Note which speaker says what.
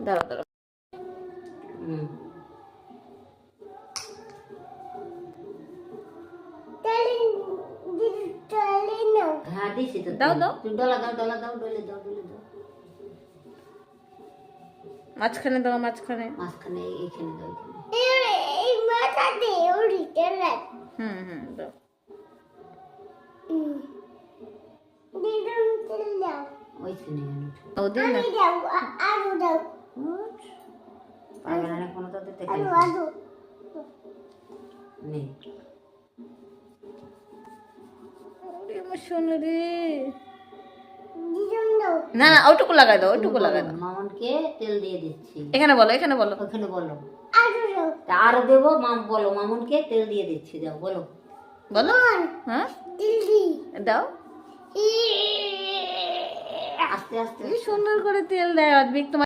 Speaker 1: দাঁড়াও দাঁড়াও।
Speaker 2: হ্যাঁ দিছি তো।
Speaker 1: দাও দাও,
Speaker 2: ডলা দাও, ডলা দাও, ডলে দাও, ডলে দাও।
Speaker 1: মাঝখানে দাও, মাঝখানে।
Speaker 2: মাঝখানে এইখানে দাও, এইখানে।
Speaker 1: দাও।
Speaker 2: ওইখানে
Speaker 1: ও দিন না।
Speaker 2: পারবে না কোনো তো দিতে নেই।
Speaker 1: ওরে আমার সোনা রে। না না, ওইটুকু লাগাই দাও, ওইটুকু লাগাই দাও।
Speaker 2: মামনকে তেল দিয়ে দিচ্ছি।
Speaker 1: এখানে বলো, এখানে বলো।
Speaker 2: ওখানে বলো। আরো দেবো, মাম বলো মামনকে তেল দিয়ে দিচ্ছি, যাও বলো।
Speaker 1: বলো। হ্যাঁ দাও।
Speaker 2: আস্তে আস্তে
Speaker 1: সুন্দর করে তেল দেয় অদ্ভিক। তোমার